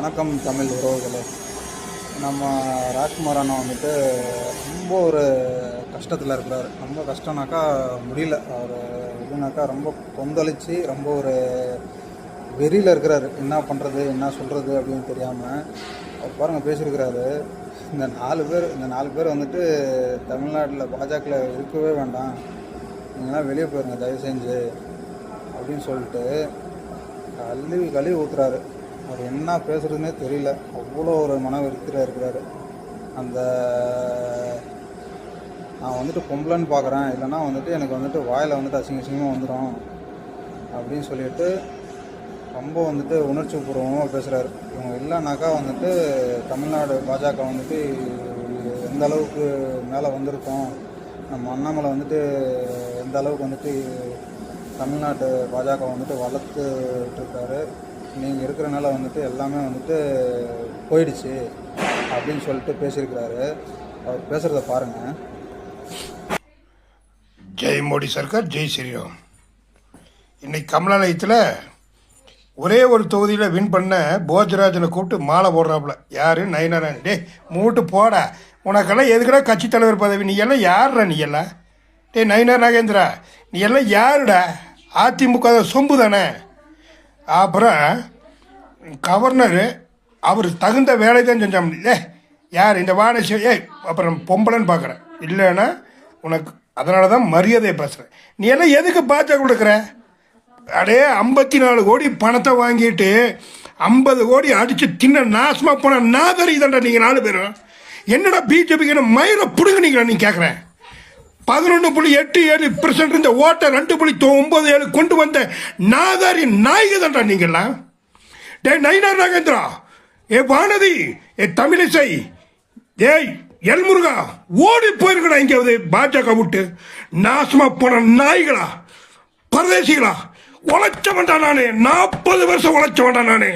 வணக்கம் தமிழ் உறவுகளே. நம்ம ராஜ்குமார் அண்ணா வந்துட்டு ரொம்ப ஒரு கஷ்டத்தில் இருக்கிறார். ரொம்ப கஷ்டம்னாக்கா முடியல. அவர் இதுனாக்கா ரொம்ப கொந்தளித்து ரொம்ப ஒரு வெறியில் இருக்கிறாரு. என்ன பண்ணுறது என்ன சொல்கிறது அப்படின்னு தெரியாமல் அவர் பாருங்கள் பேசியிருக்கிறாரு. இந்த நாலு பேர் வந்துட்டு தமிழ்நாட்டில் பாஜகவில் இருக்கவே வேண்டாம், நீங்களாம் வெளியே போயிருங்க தயவு செஞ்சு அப்படின்னு சொல்லிட்டு கழுவி ஊற்றுறாரு. அவர் என்ன பேசுகிறதுனே தெரியல. அவ்வளோ ஒரு மன வெறுத்தில் இருக்கிறாரு. அந்த நான் வந்துட்டு பொம்பளைன்னு பார்க்குறேன், இல்லைனா வந்துட்டு எனக்கு வந்துட்டு வாயில் வந்துட்டு அசிங்கமாக வந்துடும் அப்படின்னு சொல்லிட்டு ரொம்ப வந்துட்டு உணர்ச்சி பூர்வமாக பேசுகிறாரு. இவங்க இல்லைனாக்கா வந்துட்டு தமிழ்நாடு பாஜக வந்துட்டு எந்த அளவுக்கு மேலே வந்திருக்கோம், நம்ம அண்ணாமலை வந்துட்டு எந்த அளவுக்கு வந்துட்டு தமிழ்நாட்டு பாஜக வந்துட்டு வளர்த்துட்ருக்காரு, நீங்கள் இருக்கிறனால வந்துட்டு எல்லாமே வந்துட்டு போயிடுச்சு அப்படின்னு சொல்லிட்டு பேசியிருக்கிறாரு. அவர் பேசுகிறத பாருங்கள். ஜெய் மோடி சர்க்கார், ஜெய் ஸ்ரீராம். இன்னைக்கு கமலாலயத்தில் ஒரே ஒரு தொகுதியில் வின் பண்ண போஜராஜனை கூப்பிட்டு மாலை போடுறாப்புல. யார்? நயினாராயணன். டே மூட்டு போட, உனக்கெல்லாம் எதுக்கடா கட்சி தலைவர் பதவி? நீ எல்லாம் யாருடா? நீ எல்லாம் டே நயினார் நாகேந்திரா, நீ எல்லாம் யாருடா? அதிமுக சொம்பு தானே. அப்புறம் கவர்னர் அவர் தகுந்த வேலை தான் செஞ்சான். யார் இந்த வாடகை? அப்புறம் பொம்பளைன்னு பார்க்குறேன் இல்லைன்னா உனக்கு அதனால தான் மரியாதையை பேசுகிறேன். நீ எல்லாம் எதுக்கு பாஜக கொடுக்குற? அடே 54 கோடி பணத்தை வாங்கிட்டு 50 கோடி அடித்து தின்ன நாசமாக போன நாதரி தான்டா நீங்கள் 4 பேரும். என்னடா பிஜேபிக்கு என்ன மயிரை பிடுங்கினீங்களா நீ கேட்குறேன்? 11.87% இந்த ஓட்டை 2.97 கொண்டு வந்த நாதாரி நாய்க தான்டா நீங்கள்லாம். டே நயினார் நாகேந்திரா, ஏ வானதி, ஏ தமிழிசை, ஏய் எல்முருகா, ஓடி போயிருக்கடா எங்கேயாவது பாஜக விட்டு. நாசமா போன நாய்களா, பரதேசிகளா, உழைச்ச வேண்டாம் நானே, 40 வருஷம் உழைச்ச வேண்டாம் நானே.